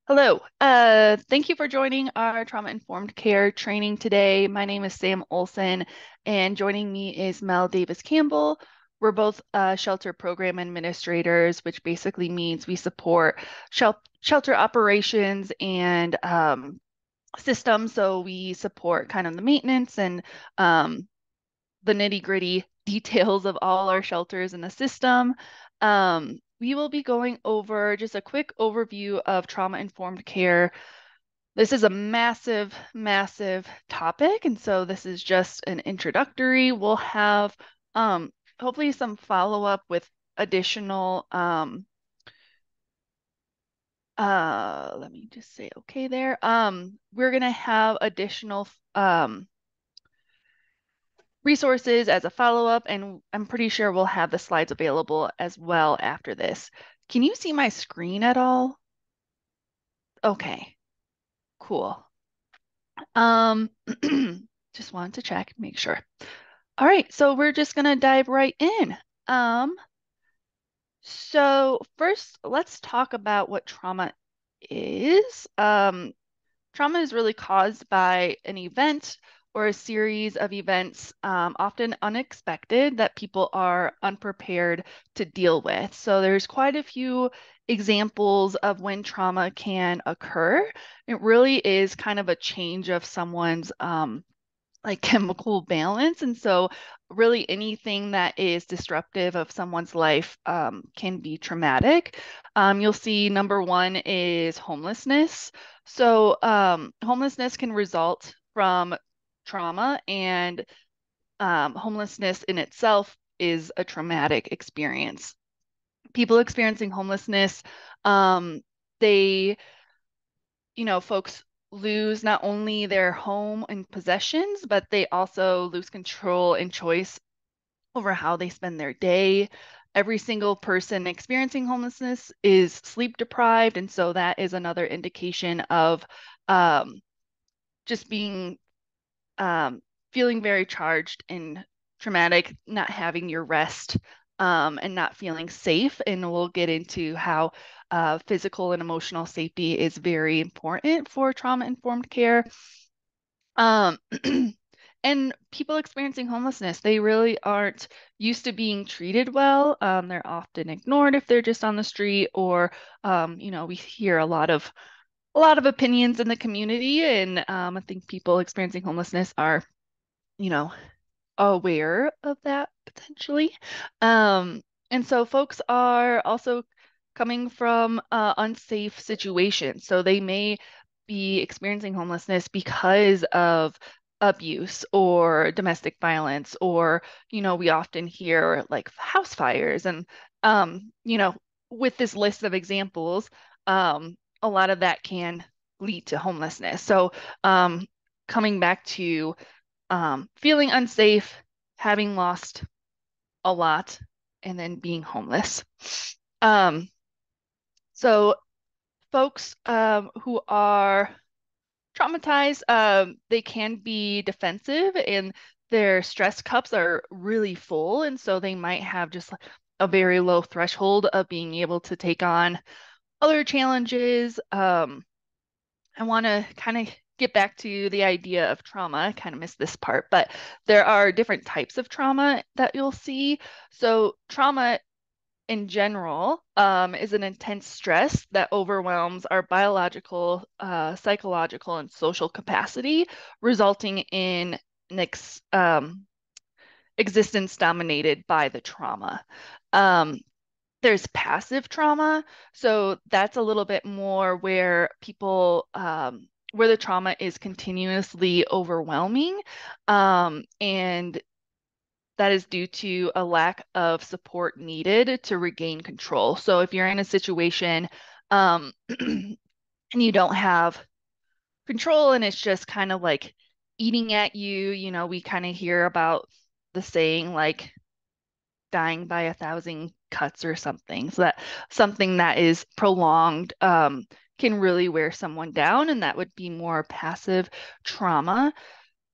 Hello. Thank you for joining our trauma-informed care training today. My name is Sam Olson, and joining me is Mel Davis Campbell. We're both shelter program administrators, which basically means we support shelter operations and systems. So we support kind of the maintenance and the nitty-gritty details of all our shelters in the system. We will be going over just a quick overview of trauma-informed care. This is a massive, massive topic, and so this is just an introductory. We'll have hopefully some follow-up with additional let me just say okay there. We're gonna have additional resources as a follow-up, and I'm pretty sure we'll have the slides available as well after this. Can you see my screen at all? Okay, cool. Um, just wanted to check, make sure. All right, so we're just gonna dive right in. Um, so first, let's talk about what trauma is. Trauma is really caused by an event or a series of events, often unexpected, that people are unprepared to deal with. So there's quite a few examples of when trauma can occur. It really is kind of a change of someone's like chemical balance. And so really anything that is disruptive of someone's life can be traumatic. You'll see number one is homelessness. So homelessness can result from trauma, and homelessness in itself is a traumatic experience. People experiencing homelessness, they folks lose not only their home and possessions, but they also lose control and choice over how they spend their day. Every single person experiencing homelessness is sleep deprived, and so that is another indication of um, just being feeling very charged and traumatic, not having your rest, and not feeling safe. And we'll get into how physical and emotional safety is very important for trauma-informed care. Um, and people experiencing homelessness, they really aren't used to being treated well. They're often ignored if they're just on the street, or we hear a lot of opinions in the community, and I think people experiencing homelessness are you know, aware of that potentially. Um, and so folks are also coming from unsafe situations. So they may be experiencing homelessness because of abuse or domestic violence, or, we often hear like house fires. And, with this list of examples, a lot of that can lead to homelessness. So, coming back to feeling unsafe, having lost a lot, and then being homeless. Um, so folks who are traumatized, they can be defensive, and their stress cups are really full, and so they might have just a very low threshold of being able to take on other challenges. I want to kind of get back to the idea of trauma. I kind of missed this part, but there are different types of trauma that you'll see. So, trauma in general is an intense stress that overwhelms our biological, psychological, and social capacity, resulting in an existence dominated by the trauma. Um, there's passive trauma. So that's a little bit more where where the trauma is continuously overwhelming. And that is due to a lack of support needed to regain control. So if you're in a situation and you don't have control, and it's just kind of like eating at you, we kind of hear about the saying like, dying by 1,000 cuts or something. So that something that is prolonged can really wear someone down, and that would be more passive trauma.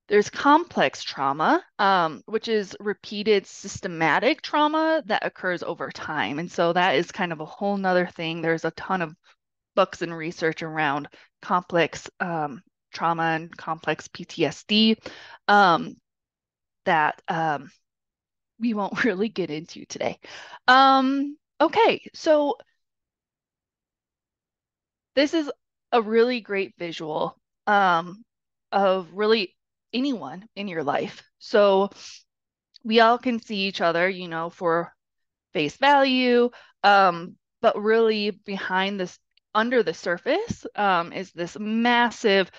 There's complex trauma, which is repeated systematic trauma that occurs over time. And so that is kind of a whole nother thing. There's a ton of books and research around complex trauma and complex PTSD um, that we won't really get into today. Okay, so this is a really great visual of really anyone in your life. So we all can see each other, for face value, but really behind this, under the surface, is this massive,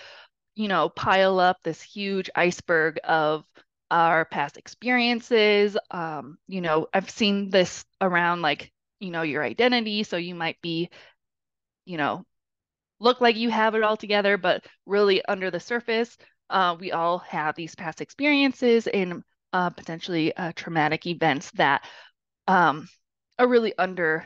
pile up, this huge iceberg of our past experiences. I've seen this around like, your identity. So you might be, you know, look like you have it all together, but really under the surface, we all have these past experiences and potentially traumatic events that um, are really under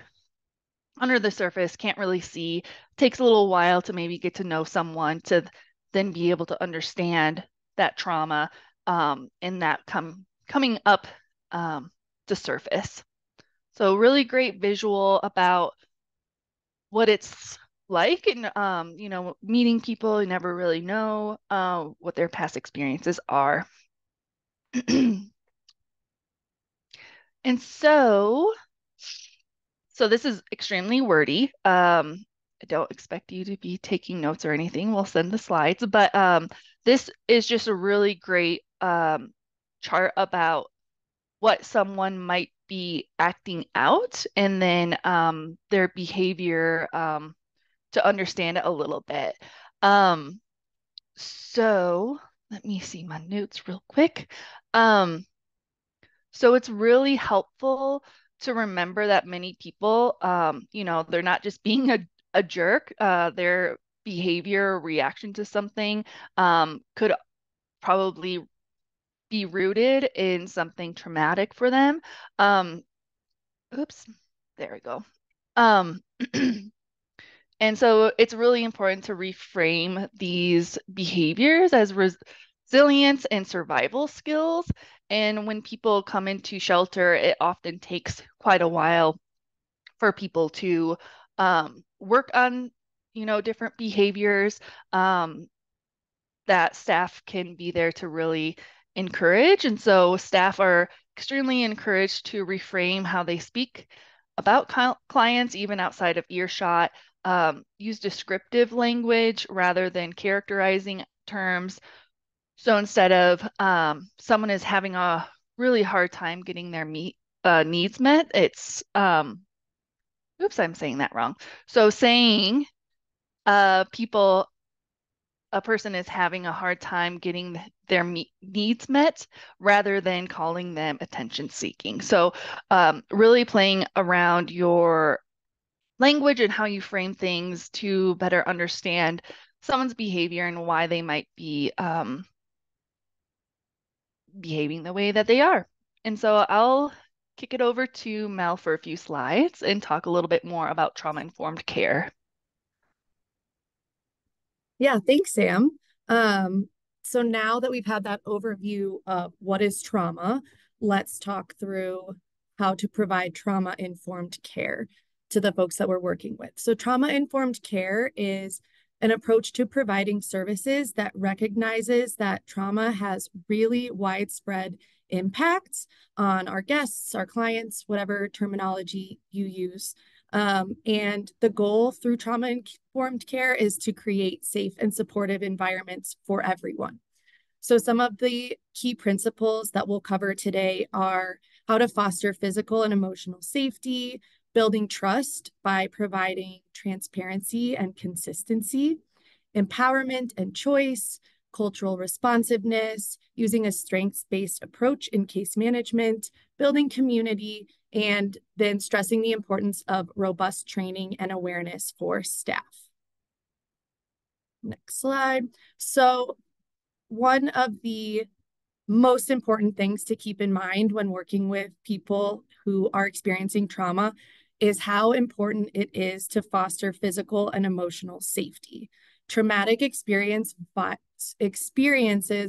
the surface, can't really see. Takes a little while to maybe get to know someone to then be able to understand that trauma and that coming up to surface. So really great visual about what it's like and meeting people you never really know what their past experiences are. And so this is extremely wordy. I don't expect you to be taking notes or anything. We'll send the slides, but this is just a really great chart about what someone might be acting out and then their behavior to understand it a little bit. Um, so let me see my notes real quick. Um, so it's really helpful to remember that many people, they're not just being a jerk. Their behavior or reaction to something could probably be rooted in something traumatic for them. Um, oops, there we go. Um, And so it's really important to reframe these behaviors as resilience and survival skills. And when people come into shelter, it often takes quite a while for people to work on, different behaviors. Um, that staff can be there to really encourage. And so staff are extremely encouraged to reframe how they speak about clients, even outside of earshot, use descriptive language rather than characterizing terms. So instead of someone is having a really hard time getting their needs met, it's, oops, I'm saying that wrong. So saying people a person is having a hard time getting their needs met rather than calling them attention seeking. So, really playing around your language and how you frame things to better understand someone's behavior and why they might be behaving the way that they are. And so I'll kick it over to Mel for a few slides and talk a little bit more about trauma-informed care. Yeah, thanks, Sam. So now that we've had that overview of what is trauma, let's talk through how to provide trauma-informed care to the folks that we're working with. So trauma-informed care is an approach to providing services that recognizes that trauma has really widespread impacts on our guests, our clients, whatever terminology you use. And the goal through trauma-informed care is to create safe and supportive environments for everyone. So some of the key principles that we'll cover today are how to foster physical and emotional safety, building trust by providing transparency and consistency, empowerment and choice, cultural responsiveness, using a strengths-based approach in case management, building community, and then stressing the importance of robust training and awareness for staff. Next slide. So one of the most important things to keep in mind when working with people who are experiencing trauma is how important it is to foster physical and emotional safety. Traumatic experiences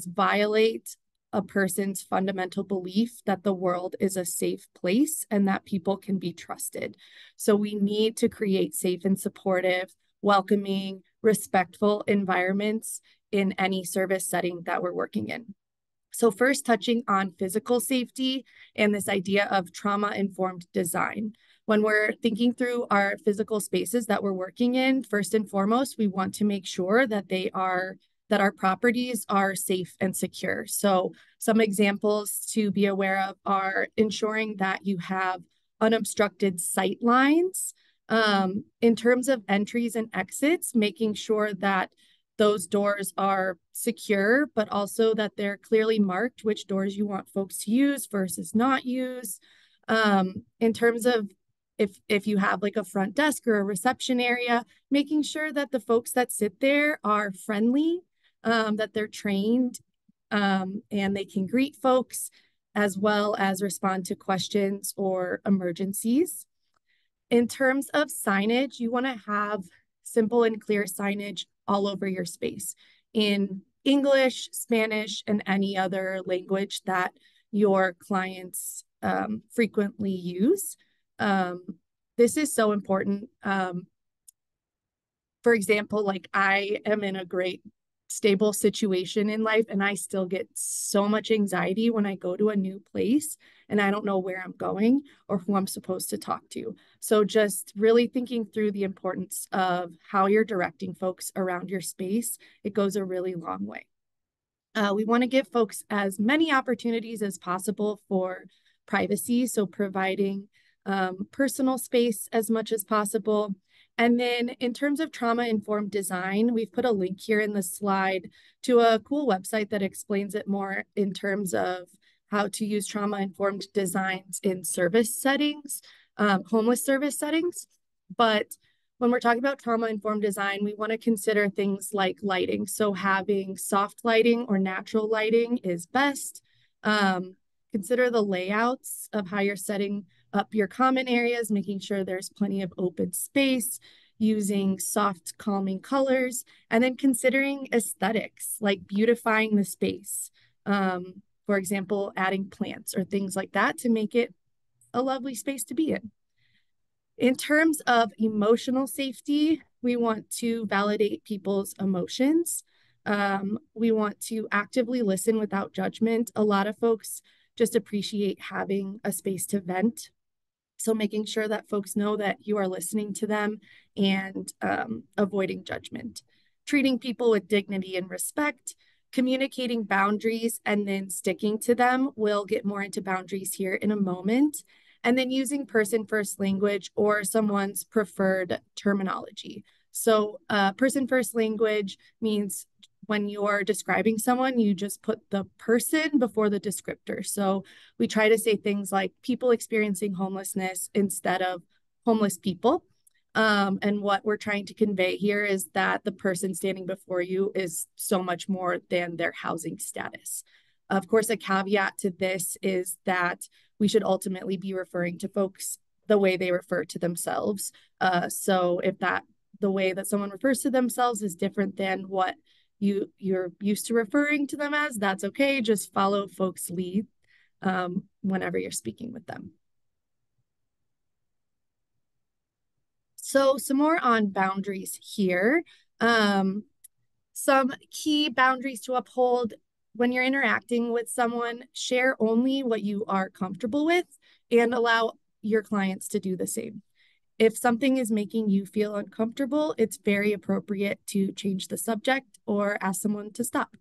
violate a person's fundamental belief that the world is a safe place and that people can be trusted. So we need to create safe and supportive welcoming, respectful environments in any service setting that we're working in. So, first, touching on physical safety and this idea of trauma informed design. When we're thinking through our physical spaces that we're working in, first and foremost, we want to make sure that that our properties are safe and secure. So, some examples to be aware of are ensuring that you have unobstructed sight lines. In terms of entries and exits, making sure that those doors are secure, but also that they're clearly marked which doors you want folks to use versus not use. In terms of if you have like a front desk or a reception area, making sure that the folks that sit there are friendly, that they're trained, and they can greet folks as well as respond to questions or emergencies. In terms of signage, you want to have simple and clear signage all over your space in English, Spanish, and any other language that your clients frequently use. Um, this is so important. For example, like I am in a great stable situation in life and I still get so much anxiety when I go to a new place and I don't know where I'm going or who I'm supposed to talk to. So just really thinking through the importance of how you're directing folks around your space, it goes a really long way. We want to give folks as many opportunities as possible for privacy, so providing personal space as much as possible. And then in terms of trauma-informed design, we've put a link here in the slide to a cool website that explains it more in terms of how to use trauma-informed designs in service settings, homeless service settings. But when we're talking about trauma-informed design, we want to consider things like lighting. So having soft lighting or natural lighting is best. Consider the layouts of how you're setting up your common areas, making sure there's plenty of open space, using soft, calming colors, and then considering aesthetics, like beautifying the space. For example, adding plants or things like that to make it a lovely space to be in. In terms of emotional safety, we want to validate people's emotions. We want to actively listen without judgment. A lot of folks just appreciate having a space to vent. So making sure that folks know that you are listening to them and avoiding judgment. Treating people with dignity and respect, communicating boundaries, and then sticking to them. We'll get more into boundaries here in a moment. And then using person first language or someone's preferred terminology. So person first language means when you're describing someone, you just put the person before the descriptor. So we try to say things like people experiencing homelessness instead of homeless people. And what we're trying to convey here is that the person standing before you is so much more than their housing status. Of course, a caveat to this is that we should ultimately be referring to folks the way they refer to themselves. So if that the way that someone refers to themselves is different than what you're used to referring to them as, that's okay. Just follow folks' lead whenever you're speaking with them. So some more on boundaries here. Some key boundaries to uphold when you're interacting with someone, share only what you are comfortable with and allow your clients to do the same. If something is making you feel uncomfortable, it's very appropriate to change the subject or ask someone to stop.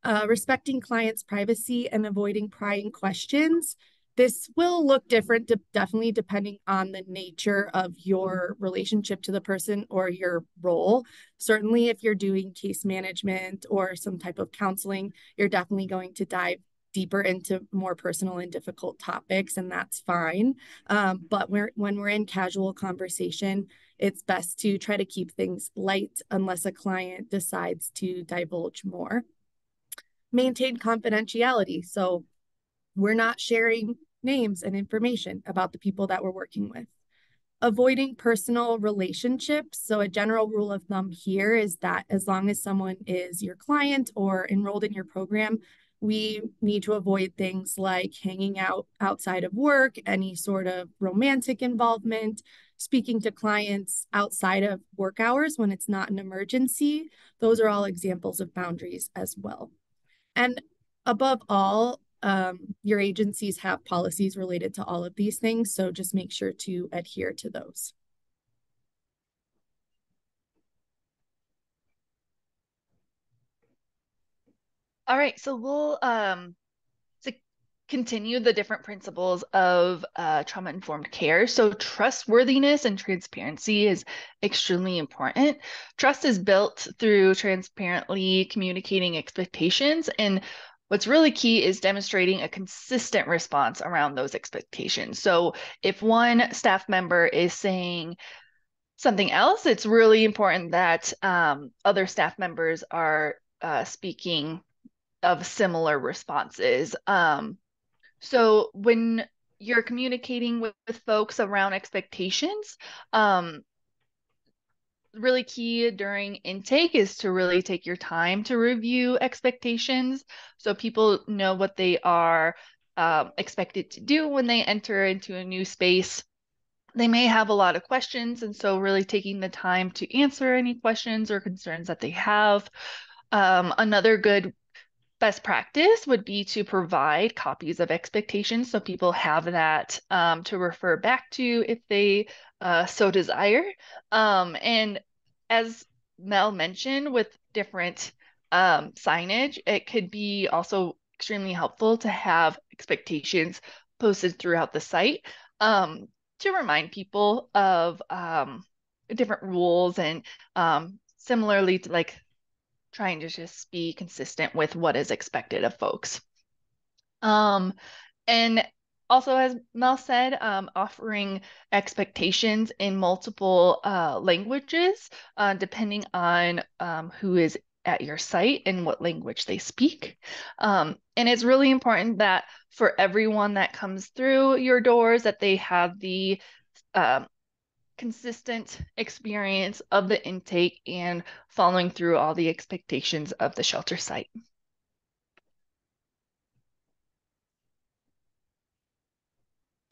Respecting clients' privacy and avoiding prying questions. This will look different, definitely depending on the nature of your relationship to the person or your role. Certainly, if you're doing case management or some type of counseling, you're definitely going to dive deeper into more personal and difficult topics, and that's fine. But when we're in casual conversation, it's best to try to keep things light unless a client decides to divulge more. Maintain confidentiality. So we're not sharing names and information about the people that we're working with. Avoiding personal relationships. So a general rule of thumb here is that as long as someone is your client or enrolled in your program, We need to avoid things like hanging out outside of work, any sort of romantic involvement, speaking to clients outside of work hours when it's not an emergency. Those are all examples of boundaries as well. And above all, your agencies have policies related to all of these things. So just make sure to adhere to those. All right, so we'll to continue the different principles of trauma-informed care. So trustworthiness and transparency is extremely important. Trust is built through transparently communicating expectations, and what's really key is demonstrating a consistent response around those expectations. So if one staff member is saying something else, it's really important that other staff members are speaking of similar responses. So when you're communicating with folks around expectations, um, really key during intake is to really take your time to review expectations so people know what they are expected to do when they enter into a new space. They may have a lot of questions, and so really taking the time to answer any questions or concerns that they have. Another good best practice would be to provide copies of expectations so people have that to refer back to if they so desire. And as Mel mentioned, with different signage, it could be also extremely helpful to have expectations posted throughout the site to remind people of different rules and similarly to like trying to just be consistent with what is expected of folks. Um, and also, as Mel said, offering expectations in multiple languages, depending on who is at your site and what language they speak. And it's really important that for everyone that comes through your doors, that they have the um, consistent experience of the intake and following through all the expectations of the shelter site.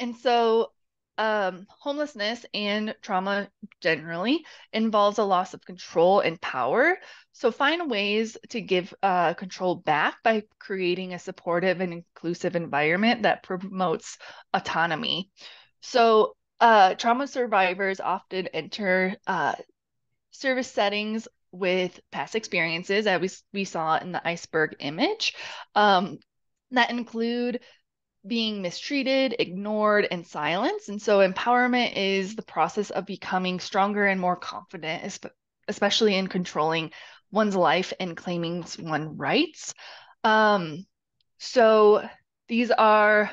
And so, homelessness and trauma generally involves a loss of control and power. So, find ways to give control back by creating a supportive and inclusive environment that promotes autonomy. So, trauma survivors often enter service settings with past experiences, as we saw in the iceberg image, um, that include being mistreated, ignored, and silenced. And so empowerment is the process of becoming stronger and more confident, especially in controlling one's life and claiming one's rights. Um, so these are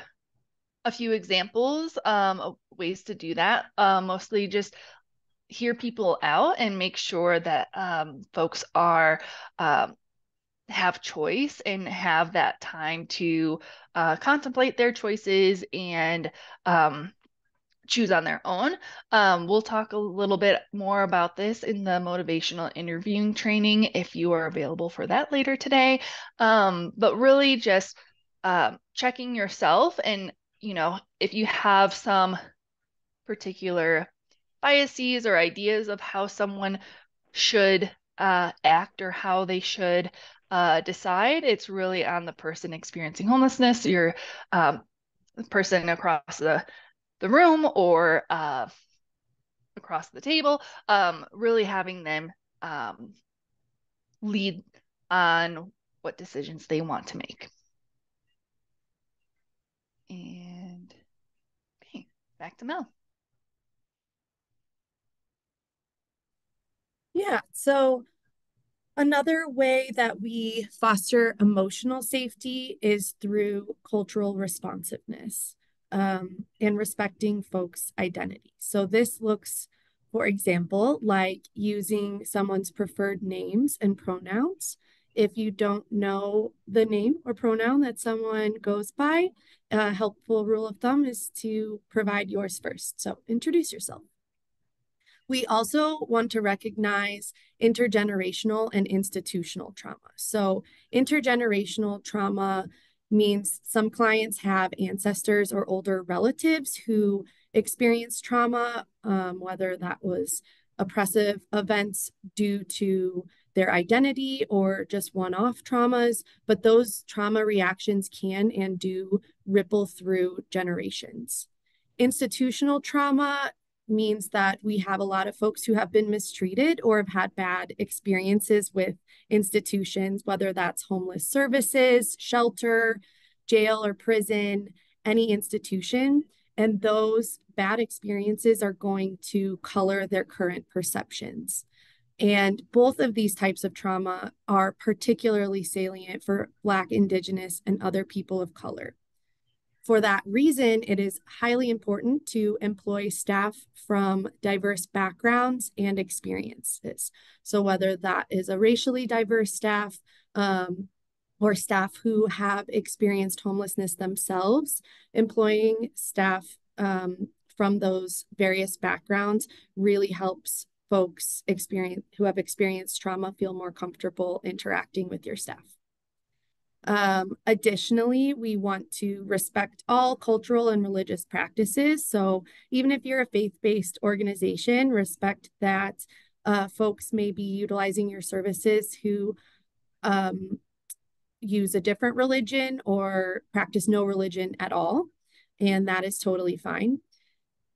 a few examples of ways to do that. Mostly just hear people out and make sure that folks are have choice and have that time to contemplate their choices and choose on their own. We'll talk a little bit more about this in the motivational interviewing training if you are available for that later today. But really just checking yourself and, you know, if you have some particular biases or ideas of how someone should act or how they should decide. It's really on the person experiencing homelessness, your person across the room or across the table, really having them lead on what decisions they want to make. And okay, back to Mel. Yeah. So another way that we foster emotional safety is through cultural responsiveness and respecting folks' identity. So this looks, for example, like using someone's preferred names and pronouns. If you don't know the name or pronoun that someone goes by, a helpful rule of thumb is to provide yours first. So introduce yourself. We also want to recognize intergenerational and institutional trauma. So, intergenerational trauma means some clients have ancestors or older relatives who experienced trauma, whether that was oppressive events due to their identity or just one off traumas. But those trauma reactions can and do ripple through generations. Institutional trauma means that we have a lot of folks who have been mistreated or have had bad experiences with institutions, whether that's homeless services, shelter, jail or prison, any institution. And those bad experiences are going to color their current perceptions. And both of these types of trauma are particularly salient for Black, Indigenous, and other people of color. For that reason, it is highly important to employ staff from diverse backgrounds and experiences. So, whether that is a racially diverse staff or staff who have experienced homelessness themselves, employing staff from those various backgrounds really helps folks who have experienced trauma feel more comfortable interacting with your staff. Additionally, we want to respect all cultural and religious practices. So even if you're a faith-based organization, respect that folks may be utilizing your services who use a different religion or practice no religion at all. And that is totally fine.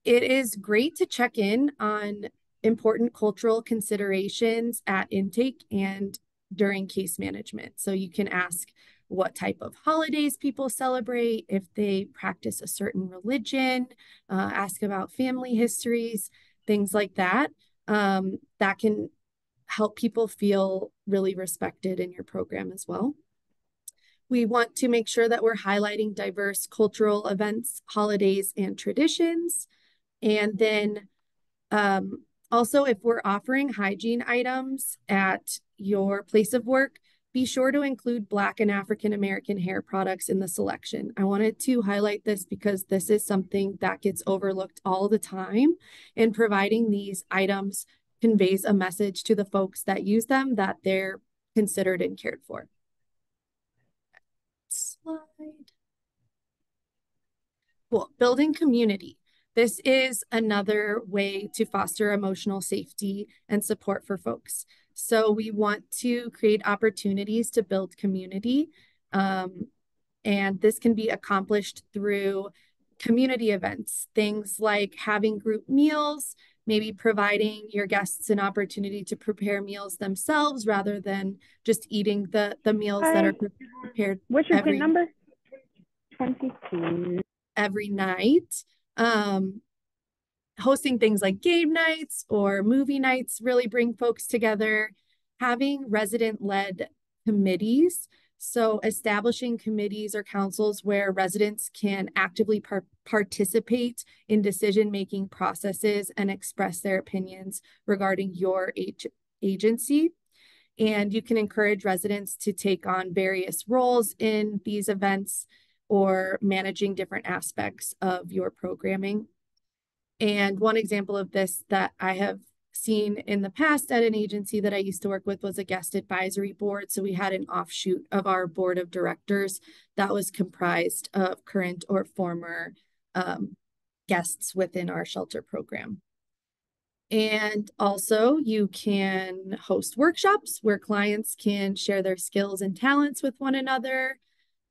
It is great to check in on important cultural considerations at intake and during case management. So you can ask what type of holidays people celebrate, if they practice a certain religion, ask about family histories, things like that. That can help people feel really respected in your program as well. We want to make sure that we're highlighting diverse cultural events, holidays, and traditions. And then also, if we're offering hygiene items at your place of work, be sure to include Black and African American hair products in the selection. I wanted to highlight this because this is something that gets overlooked all the time, and providing these items conveys a message to the folks that use them that they're considered and cared for. Slide. Cool. Building community. This is another way to foster emotional safety and support for folks. So we want to create opportunities to build community. And this can be accomplished through community events, things like having group meals, maybe providing your guests an opportunity to prepare meals themselves rather than just eating the meals that Hi, are prepared what's your PIN number? 22. every night. Hosting things like game nights or movie nights really bring folks together. Having resident-led committees, so establishing committees or councils where residents can actively participate in decision-making processes and express their opinions regarding your agency. And you can encourage residents to take on various roles in these events or managing different aspects of your programming. And one example of this that I have seen in the past at an agency that I used to work with was a guest advisory board. So we had an offshoot of our board of directors that was comprised of current or former guests within our shelter program. And also, you can host workshops where clients can share their skills and talents with one another.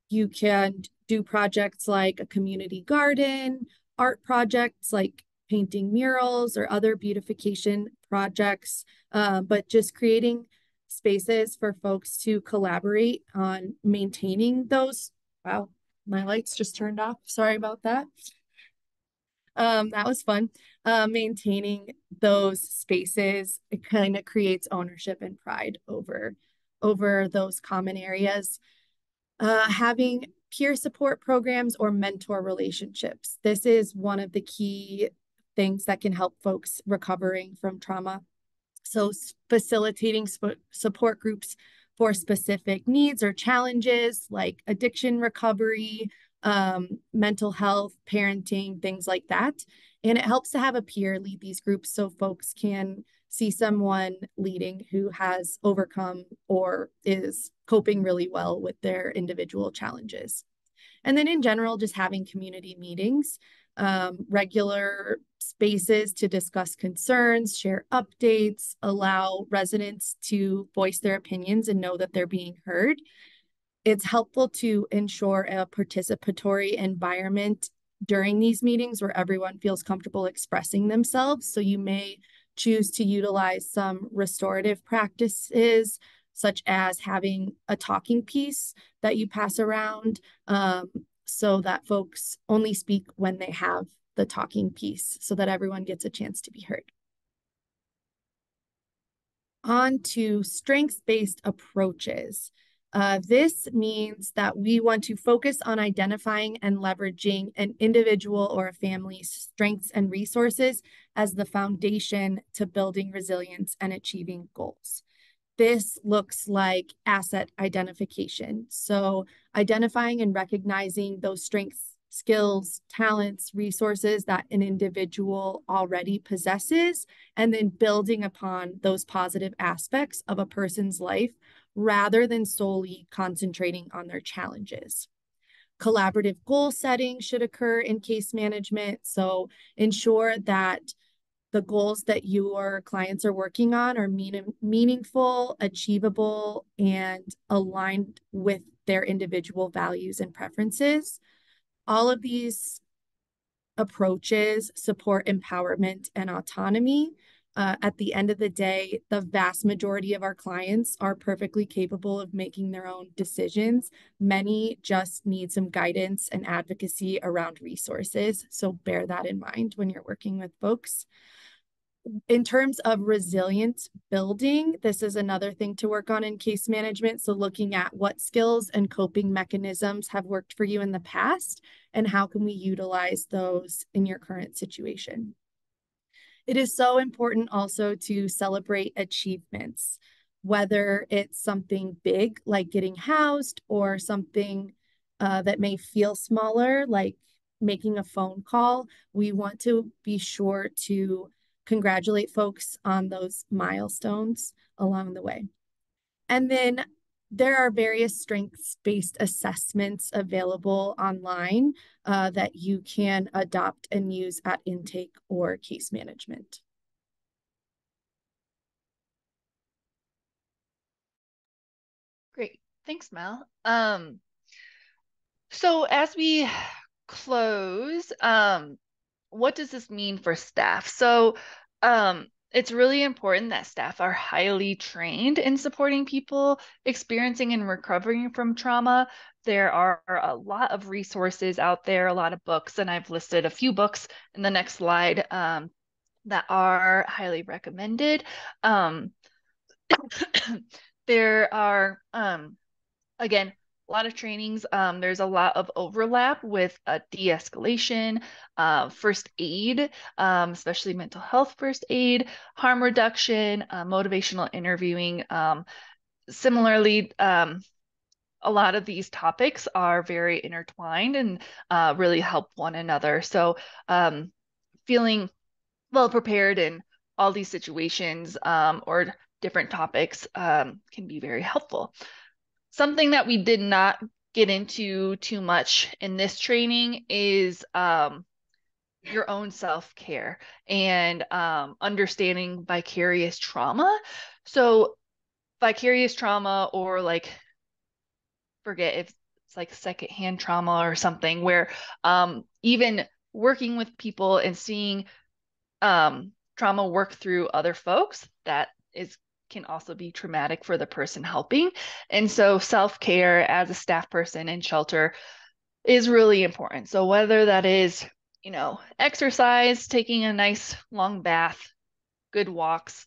You can do projects like a community garden, art projects like painting murals or other beautification projects, but just creating spaces for folks to collaborate on maintaining those. Wow, my lights just turned off. Sorry about that. That was fun. Maintaining those spaces, it kind of creates ownership and pride over those common areas. Having peer support programs or mentor relationships. This is one of the key things that can help folks recovering from trauma. So facilitating support groups for specific needs or challenges like addiction recovery, mental health, parenting, things like that. And it helps to have a peer lead these groups so folks can see someone leading who has overcome or is coping really well with their individual challenges. And then in general, just having community meetings, regular spaces to discuss concerns, share updates, allow residents to voice their opinions and know that they're being heard. It's helpful to ensure a participatory environment during these meetings where everyone feels comfortable expressing themselves. So you may choose to utilize some restorative practices, such as having a talking piece that you pass around, so that folks only speak when they have the talking piece so that everyone gets a chance to be heard. On to strengths-based approaches. This means that we want to focus on identifying and leveraging an individual or a family's strengths and resources as the foundation to building resilience and achieving goals. This looks like asset identification. So identifying and recognizing those strengths, skills, talents, resources that an individual already possesses, and then building upon those positive aspects of a person's life rather than solely concentrating on their challenges. Collaborative goal setting should occur in case management. So ensure that the goals that your clients are working on are meaningful, achievable, and aligned with their individual values and preferences. All of these approaches support empowerment and autonomy. At the end of the day, the vast majority of our clients are perfectly capable of making their own decisions. Many just need some guidance and advocacy around resources. So bear that in mind when you're working with folks. In terms of resilience building, this is another thing to work on in case management. So looking at what skills and coping mechanisms have worked for you in the past and how can we utilize those in your current situation. It is so important also to celebrate achievements, whether it's something big like getting housed or something that may feel smaller, like making a phone call. We want to be sure to congratulate folks on those milestones along the way. And then there are various strengths-based assessments available online that you can adopt and use at intake or case management. Great. Thanks, Mel. So as we close, what does this mean for staff? So, it's really important that staff are highly trained in supporting people experiencing and recovering from trauma. There are a lot of resources out there, a lot of books, and I've listed a few books in the next slide that are highly recommended. Um, there are again, a lot of trainings. There's a lot of overlap with de-escalation, first aid, especially mental health first aid, harm reduction, motivational interviewing. Similarly, a lot of these topics are very intertwined and really help one another. So, feeling well prepared in all these situations or different topics can be very helpful. Something that we did not get into too much in this training is your own self-care and understanding vicarious trauma. So vicarious trauma, or like, forget if it's like secondhand trauma or something, where even working with people and seeing trauma work through other folks, that is can also be traumatic for the person helping. And so self-care as a staff person in shelter is really important. So whether that is, exercise, taking a nice long bath, good walks,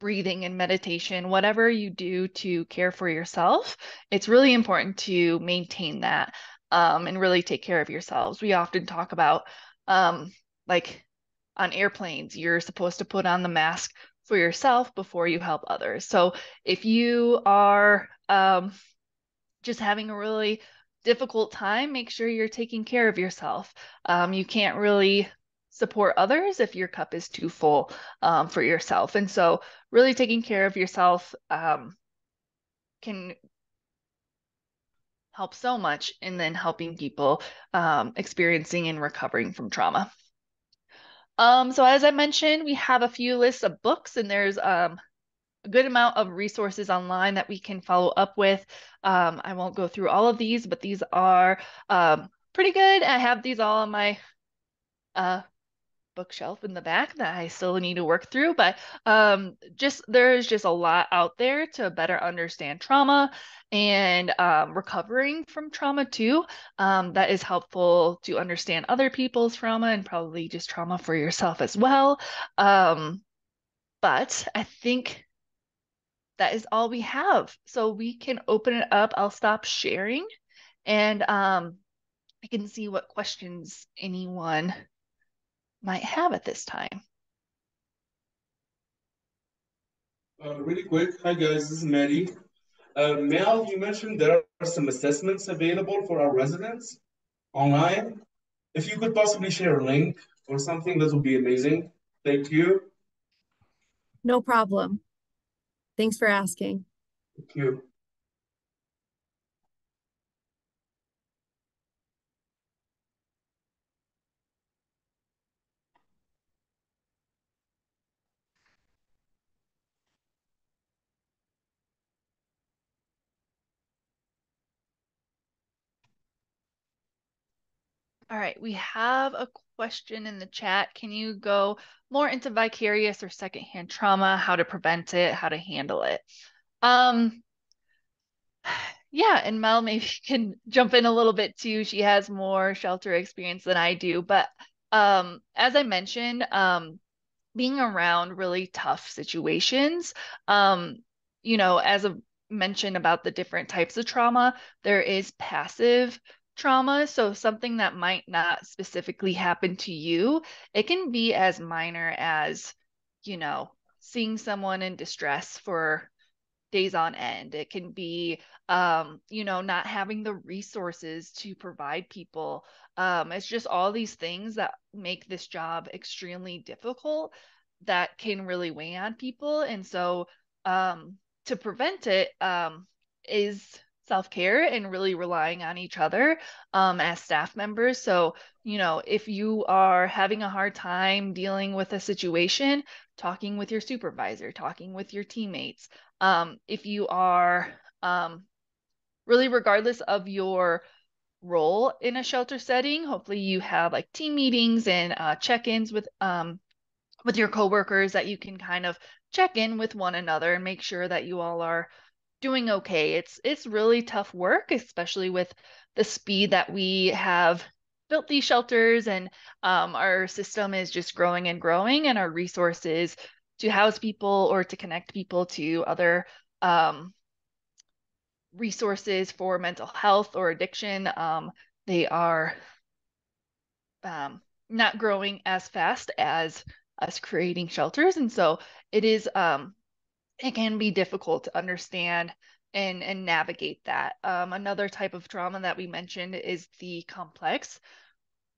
breathing and meditation, whatever you do to care for yourself, it's really important to maintain that and really take care of yourselves. We often talk about like on airplanes, you're supposed to put on the mask for yourself before you help others. So if you are just having a really difficult time, make sure you're taking care of yourself. You can't really support others if your cup is too full for yourself. And so, really taking care of yourself can help so much in then helping people experiencing and recovering from trauma. So as I mentioned, we have a few lists of books, and there's a good amount of resources online that we can follow up with. I won't go through all of these, but these are pretty good. I have these all on my uh, bookshelf in the back that I still need to work through, but just there's just a lot out there to better understand trauma and recovering from trauma too. That is helpful to understand other people's trauma and probably just trauma for yourself as well. Um, but I think that is all we have. So we can open it up. I'll stop sharing and I can see what questions anyone might have at this time. Really quick, hi guys, this is Maddie. Mel, you mentioned there are some assessments available for our residents online. If you could possibly share a link or something, that would be amazing. Thank you. No problem. Thanks for asking. Thank you. All right, we have a question in the chat. Can you go more into vicarious or secondhand trauma, how to prevent it, how to handle it? Um, yeah, and Mel maybe can jump in a little bit too. She has more shelter experience than I do, but as I mentioned, being around really tough situations, um, as I mentioned about the different types of trauma, there is passive trauma. So something that might not specifically happen to you, it can be as minor as, you know, seeing someone in distress for days on end. It can be, not having the resources to provide people. It's just all these things that make this job extremely difficult that can really weigh on people. And so, to prevent it, is self-care and really relying on each other, as staff members. So, if you are having a hard time dealing with a situation, talking with your supervisor, talking with your teammates, if you are really, regardless of your role in a shelter setting, hopefully you have like team meetings and check-ins with your coworkers that you can kind of check in with one another and make sure that you all are doing okay. It's really tough work, especially with the speed that we have built these shelters, and our system is just growing and growing, and our resources to house people or to connect people to other um, resources for mental health or addiction, they are not growing as fast as us creating shelters. And so it is, it can be difficult to understand and navigate that. Another type of trauma that we mentioned is the complex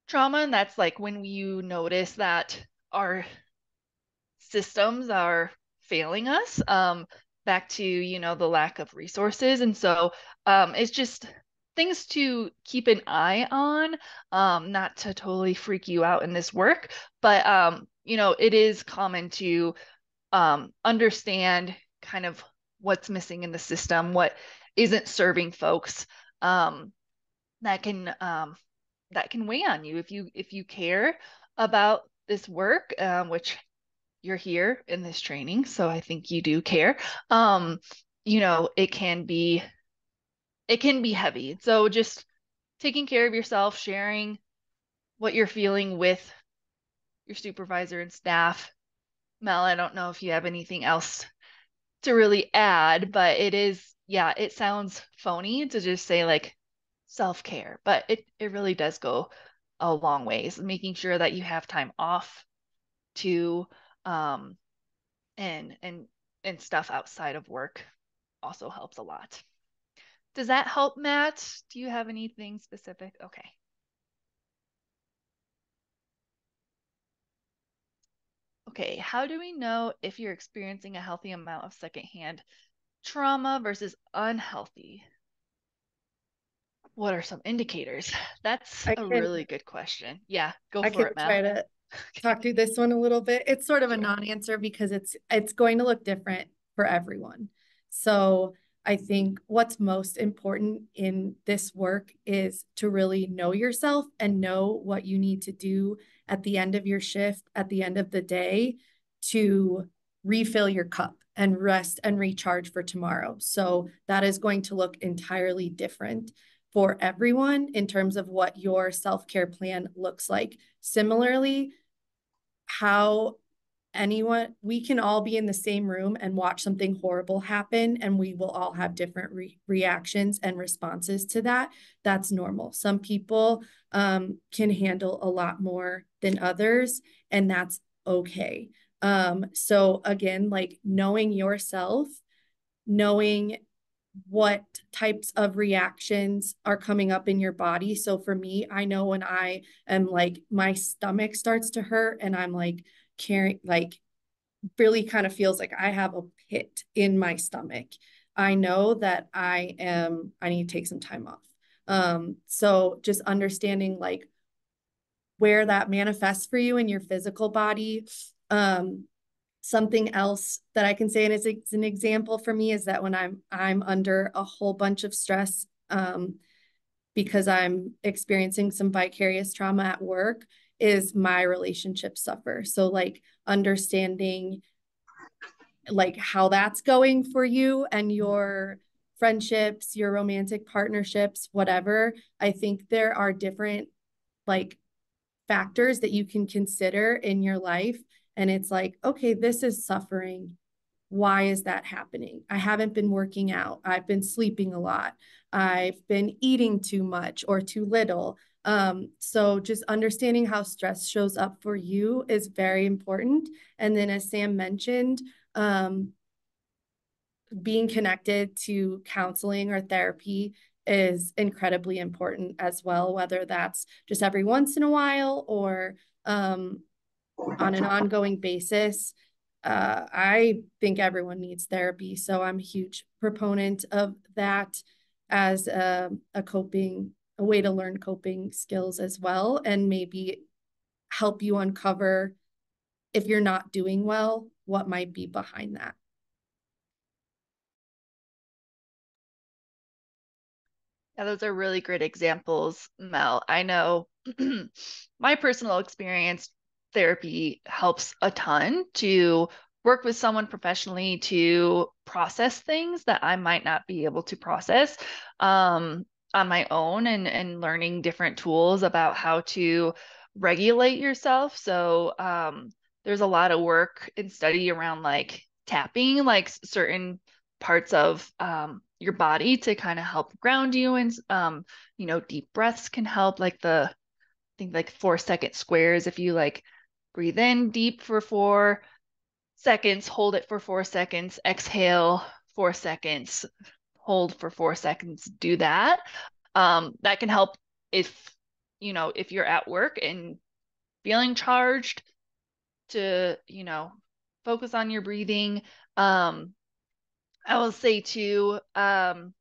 trauma. And that's like when you notice that our systems are failing us, back to, the lack of resources. And so it's just things to keep an eye on, not to totally freak you out in this work, but it is common to understand kind of what's missing in the system, what isn't serving folks, that can weigh on you if you care about this work, which you're here in this training, so I think you do care. Um, it can be heavy. So just taking care of yourself, sharing what you're feeling with your supervisor and staff. Mel, I don't know if you have anything else to really add, but it is, yeah, it sounds phony to just say like self-care, but it really does go a long ways, making sure that you have time off to um and stuff outside of work also helps a lot. Does that help, Matt? Do you have anything specific? Okay. Okay, how do we know if you're experiencing a healthy amount of secondhand trauma versus unhealthy? What are some indicators? That's I a can really good question. Yeah, go I for can it, Mel. try to talk through this one a little bit. It's sort of a Sure. non-answer because it's going to look different for everyone. So I think what's most important in this work is to really know yourself and know what you need to do at the end of your shift, at the end of the day to refill your cup and rest and recharge for tomorrow. So that is going to look entirely different for everyone in terms of what your self-care plan looks like. Similarly, how anyone, we can all be in the same room and watch something horrible happen, and we will all have different reactions and responses to that. That's normal. Some people can handle a lot more than others, and that's okay. So again, like knowing yourself, knowing what types of reactions are coming up in your body. So for me, I know when I am like, my stomach starts to hurt and I'm like carrying, like, really kind of feels like I have a pit in my stomach. I know that I need to take some time off. So just understanding like where that manifests for you in your physical body. Something else that I can say, and it's an example for me, is that when I'm under a whole bunch of stress, because I'm experiencing some vicarious trauma at work, is my relationships suffer. So like understanding like how that's going for you and your friendships, your romantic partnerships, whatever. I think there are different like factors that you can consider in your life. And it's like, okay, this is suffering. Why is that happening? I haven't been working out. I've been sleeping a lot. I've been eating too much or too little. So just understanding how stress shows up for you is very important. And then, as Sam mentioned, um, being connected to counseling or therapy is incredibly important as well, whether that's just every once in a while or on an ongoing basis. I think everyone needs therapy. So I'm a huge proponent of that as a way to learn coping skills as well, and maybe help you uncover if you're not doing well, what might be behind that. Yeah, those are really great examples, Mel. I know my personal experience, therapy helps a ton to work with someone professionally to process things that I might not be able to process on my own and learning different tools about how to regulate yourself. So there's a lot of work and study around like tapping, like certain parts of your body to kind of help ground you. And, deep breaths can help, like I think like 4 second squares. If you like breathe in deep for 4 seconds, hold it for 4 seconds, exhale 4 seconds, hold for 4 seconds, do that. That can help if, if you're at work and feeling charged to, focus on your breathing. I will say too, no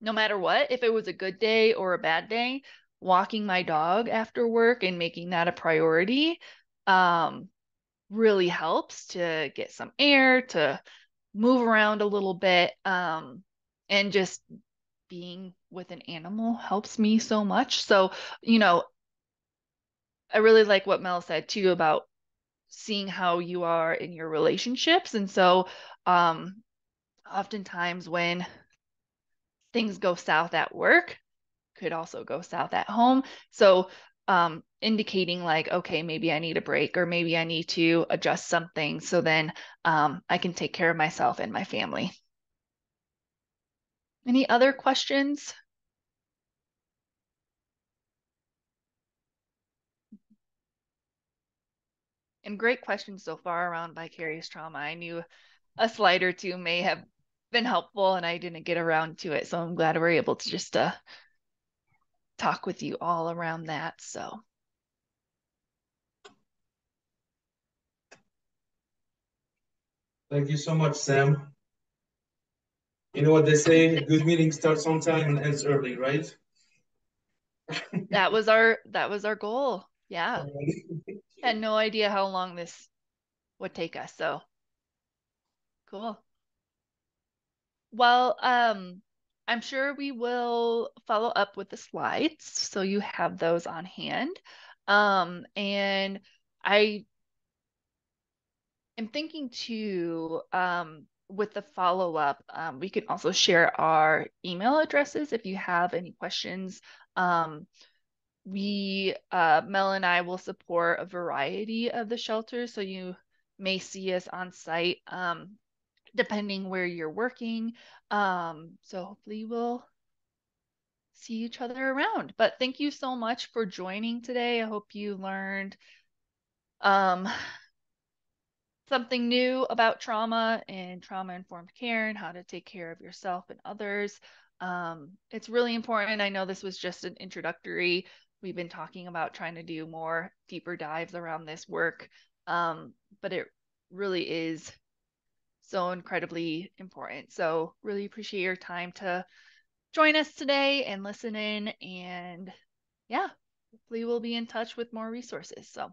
matter what, if it was a good day or a bad day, walking my dog after work and making that a priority um, really helps to get some air, to move around a little bit. And just being with an animal helps me so much. So, you know, I really like what Mel said too about seeing how you are in your relationships. And so, um, oftentimes when things go south at work, could also go south at home. So, indicating like, okay, maybe I need a break or maybe I need to adjust something so then I can take care of myself and my family. Any other questions? And great questions so far around vicarious trauma. I knew a slide or two may have been helpful and I didn't get around to it. So I'm glad we're able to just talk with you all around that. So Thank you so much, Sam. You know what they say, a good meeting starts on time and ends early, right? That was our goal. Yeah. Alrighty. Had no idea how long this would take us, so cool. Well, I'm sure we will follow up with the slides so you have those on hand. And I am thinking too, with the follow-up, we can also share our email addresses if you have any questions. Um, Mel and I will support a variety of the shelters, so you may see us on site, depending where you're working. So hopefully we'll see each other around. But thank you so much for joining today. I hope you learned um, something new about trauma and trauma-informed care and how to take care of yourself and others. It's really important. I know this was just an introductory. We've been talking about trying to do more deeper dives around this work, but it really is so incredibly important. So really appreciate your time to join us today and listen in. And yeah, hopefully we'll be in touch with more resources. So